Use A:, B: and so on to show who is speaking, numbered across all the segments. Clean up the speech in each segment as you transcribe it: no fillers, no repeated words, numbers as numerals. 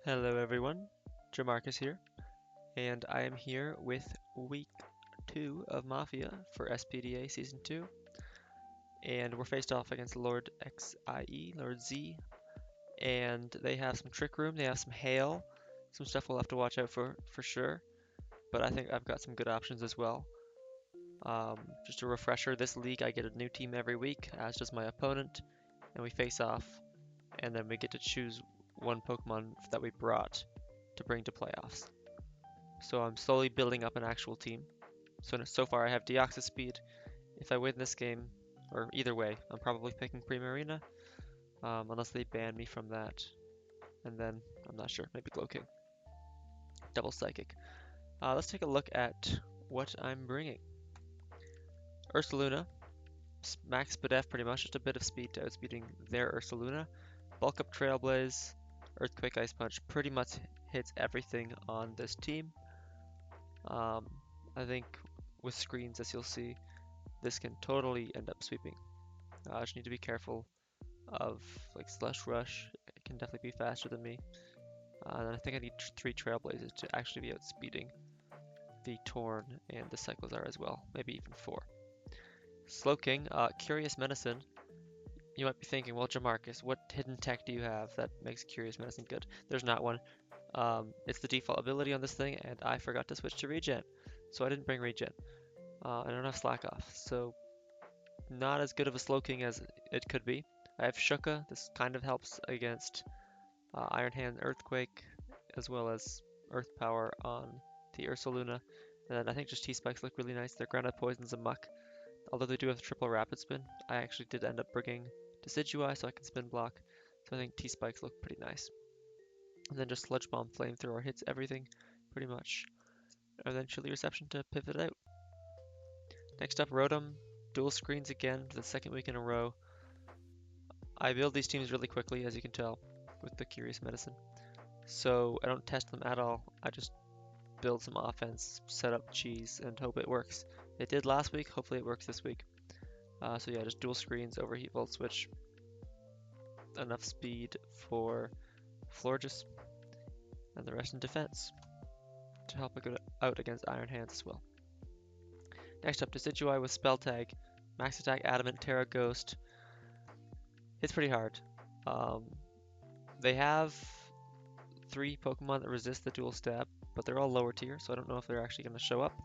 A: Hello everyone, Jamarcus here, and I am here with week 2 of Mafia for SPDA Season 2, and we're faced off against Lord XIE, Lord Z, and they have some Trick Room, they have some Hail, some stuff we'll have to watch out for sure, but I think I've got some good options as well. Just a refresher, this league I get a new team every week, as does my opponent, and we face off, and then we get to choose one Pokemon that we brought to bring to playoffs. So I'm slowly building up an actual team. So far I have Deoxys Speed. If I win this game, or either way, I'm probably picking Primarina, unless they ban me from that. And then, I'm not sure, maybe Glow King. Double Psychic. Let's take a look at what I'm bringing. Ursaluna, max SPDA pretty much, just a bit of speed to outspeeding their Ursaluna. Bulk up Trailblaze, Earthquake Ice Punch pretty much hits everything on this team. Um, I think with screens, as you'll see, this can totally end up sweeping. I just need to be careful of like Slush Rush. It can definitely be faster than me. And I think I need 3 Trailblazers to actually be outspeeding the Torn and the Cyclozar as well. Maybe even 4. Slowking, Curious Medicine. You might be thinking, well, Jamarcus, what hidden tech do you have that makes Curious Medicine good? There's not one. It's the default ability on this thing, and I forgot to switch to regen. So I didn't bring regen. I don't have Slack Off, so not as good of a Slowking as it could be. I have Shuka. This kind of helps against Iron Hand Earthquake, as well as Earth Power on the Ursaluna. And then I think just T-Spikes look really nice. They're Grounded Poisons and Muck. Although they do have triple Rapid Spin, I actually did end up bringing Decidueye so I can spin block. So I think T-Spikes look pretty nice. And then just Sludge Bomb Flamethrower hits everything, pretty much. And then Chilly Reception to pivot out. Next up, Rotom. Dual screens again for the second week in a row. I build these teams really quickly, as you can tell, with the Curious Medicine. So I don't test them at all. I just build some offense, set up cheese, and hope it works. It did last week. Hopefully it works this week. So yeah, just dual screens, overheat volt switch, enough speed for Florges, and the rest in defense to help it out against Iron Hands as well. Next up, Decidueye with Spell Tag, Max Attack, Adamant, Terra Ghost. It's pretty hard. Um, they have 3 Pokemon that resist the dual stab, but they're all lower tier, so I don't know if they're actually going to show up.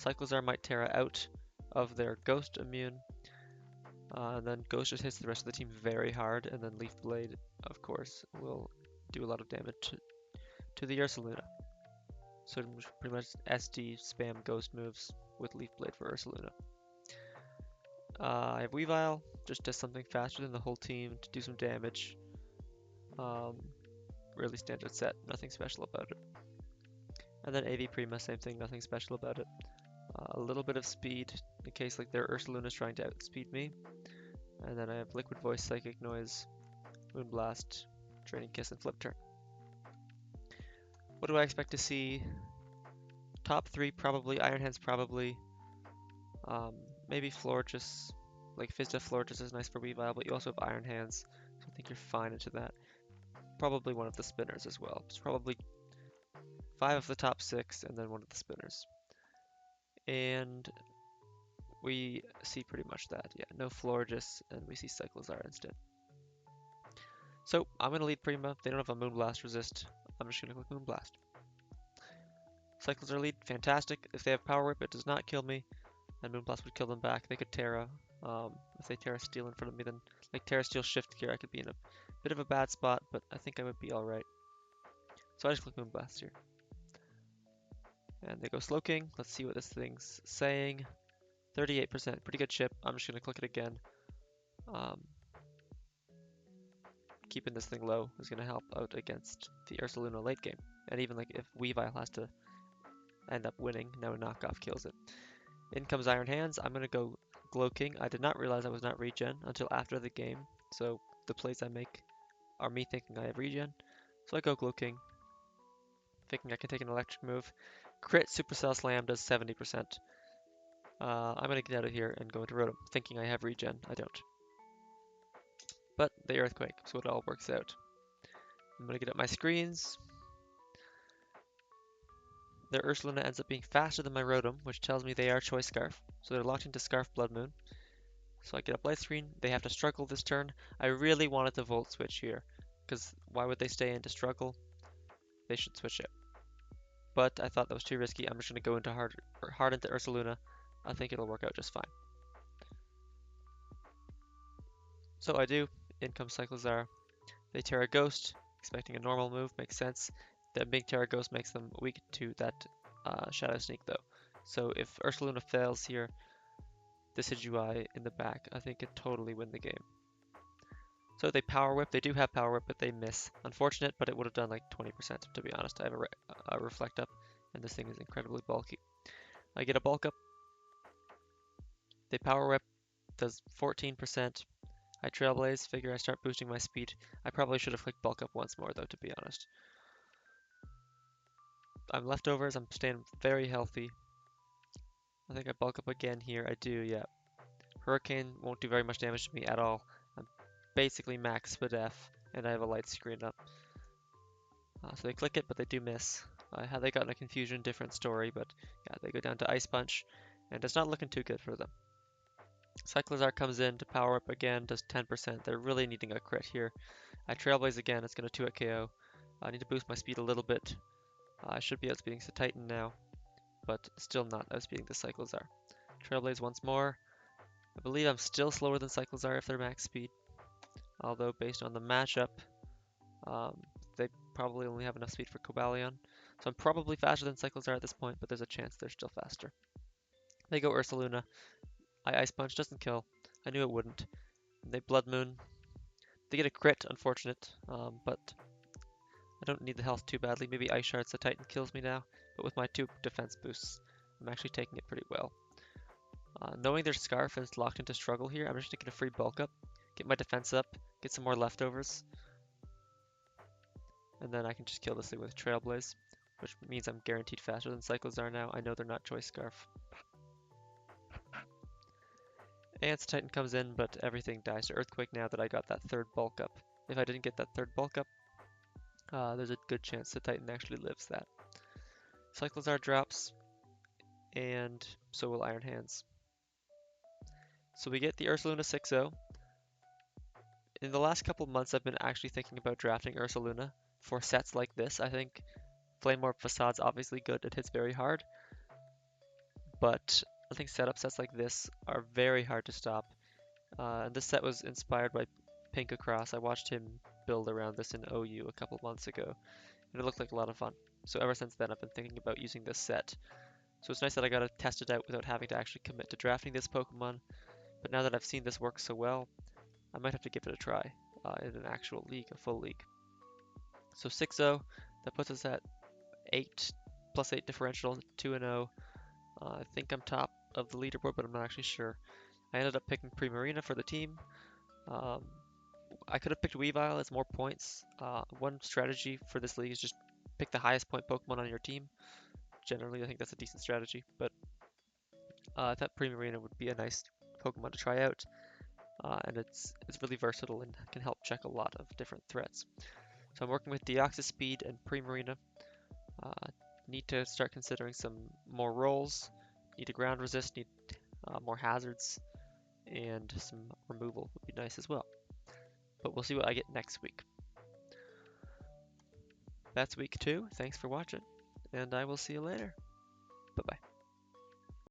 A: Cyclozar might Terra out of their Ghost immune, and then Ghost just hits the rest of the team very hard, and then Leaf Blade, of course, will do a lot of damage to the Ursaluna. So pretty much SD spam Ghost moves with Leaf Blade for Ursaluna. I have Weavile, just does something faster than the whole team to do some damage. Really standard set, nothing special about it. And then AV Prima, same thing, nothing special about it. A little bit of speed in case like their Ursaluna is trying to outspeed me. And then I have Liquid Voice, Psychic Noise, Moonblast, Draining Kiss, and Flip Turn. What do I expect to see? Top 3 probably, Iron Hands probably. Maybe Florges, like Fizda Florges is nice for Weavile, but you also have Iron Hands, so I think you're fine into that. Probably one of the spinners as well. It's probably 5 of the top 6 and then one of the spinners. And we see pretty much that. Yeah, no Florges, and we see Cyclozar instead. So I'm going to lead Prima. They don't have a Moonblast resist. I'm just going to click Moonblast. Cyclozar lead, fantastic. If they have Power Whip, it does not kill me, and Moonblast would kill them back. They could Terra. If they Terra Steel in front of me, then like Terra Steel Shift Gear, I could be in a bit of a bad spot, but I think I would be alright. So I just click Moonblast here. And they go Slowking. Let's see what this thing's saying. 38%, pretty good chip. I'm just going to click it again. Keeping this thing low is going to help out against the Ursaluna late game. And even like if Weavile has to end up winning, no knockoff kills it. In comes Iron Hands. I'm going to go Glow King. I did not realize I was not regen until after the game. So the plays I make are me thinking I have regen. So I go Glow King, thinking I can take an electric move. Crit Supercell Slam does 70%. I'm going to get out of here and go into Rotom, thinking I have regen. I don't. But the Earthquake, so it all works out. I'm going to get up my screens. Their Ursaluna ends up being faster than my Rotom, which tells me they are Choice Scarf. So they're locked into Scarf Blood Moon. So I get a Blight Screen. They have to struggle this turn. I really wanted to Volt Switch here, because why would they stay in to struggle? They should switch it. But I thought that was too risky. I'm just going to go into hard into Ursaluna. I think it'll work out just fine. So I do. In comes Cyclizar. They Terra Ghost, expecting a normal move, makes sense. The big Terra Ghost makes them weak to that Shadow Sneak though. So if Ursaluna fails here, the Decidueye in the back, I think could totally win the game. So they Power Whip. They do have Power Whip, but they miss. Unfortunate, but it would have done like 20% to be honest. I have a Reflect Up, and this thing is incredibly bulky. I get a Bulk Up. They Power Whip, does 14%. I Trailblaze, figure I start boosting my speed. I probably should have clicked Bulk Up once more though, to be honest. I'm leftovers, I'm staying very healthy. I think I bulk up again here. I do, yeah. Hurricane won't do very much damage to me at all. I'm basically max SPDA, and I have a light screen up. So they click it, but they do miss. Had they gotten a confusion, different story, but yeah, they go down to Ice Punch, and it's not looking too good for them. Cyclizar comes in to power up again, does 10%. They're really needing a crit here. I Trailblaze again, it's going to 2-hit KO. I need to boost my speed a little bit. I should be outspeeding the Titan now, but still not outspeeding the Cyclizar. Trailblaze once more. I believe I'm still slower than Cyclizar if they're max speed, although based on the matchup, um, they probably only have enough speed for Cobalion. So I'm probably faster than Cyclizar at this point, but there's a chance they're still faster. They go Ursaluna. I Ice Punch, doesn't kill. I knew it wouldn't. They Blood Moon. They get a crit, unfortunate, but I don't need the health too badly. Maybe Ice Shards, the Titan kills me now, but with my 2 defense boosts, I'm actually taking it pretty well. Knowing their Scarf is locked into struggle here, I'm just going to get a free bulk up, get my defense up, get some more leftovers, and then I can just kill this thing with Trailblaze, which means I'm guaranteed faster than Cyclizar now. I know they're not Choice Scarf. Ants Titan comes in, but everything dies to Earthquake now that I got that 3rd bulk up. If I didn't get that 3rd bulk up, there's a good chance the Titan actually lives that. Cyclizar drops, and so will Iron Hands. So we get the Ursaluna 6-0. In the last couple months, I've been actually thinking about drafting Ursaluna for sets like this. I think Flame Orb Facade's obviously good, it hits very hard, but I think setup sets like this are very hard to stop. And this set was inspired by Pink Across. I watched him build around this in OU a couple months ago, and it looked like a lot of fun. So ever since then, I've been thinking about using this set. So it's nice that I got to test it out without having to actually commit to drafting this Pokemon. But now that I've seen this work so well, I might have to give it a try in an actual league, a full league. So 6-0, that puts us at 8 plus 8 differential, 2-0. I think I'm top of the leaderboard, but I'm not actually sure. I ended up picking Primarina for the team. Um, I could have picked Weavile as more points. One strategy for this league is just pick the highest point Pokemon on your team. Generally, I think that's a decent strategy, but I thought Primarina would be a nice Pokemon to try out, and it's really versatile and can help check a lot of different threats. So I'm working with Deoxys Speed and Primarina. Need to start considering some more rolls. Need a ground resist, need more hazards, and some removal would be nice as well. But we'll see what I get next week. That's week 2. Thanks for watching, and I will see you later. Bye-bye.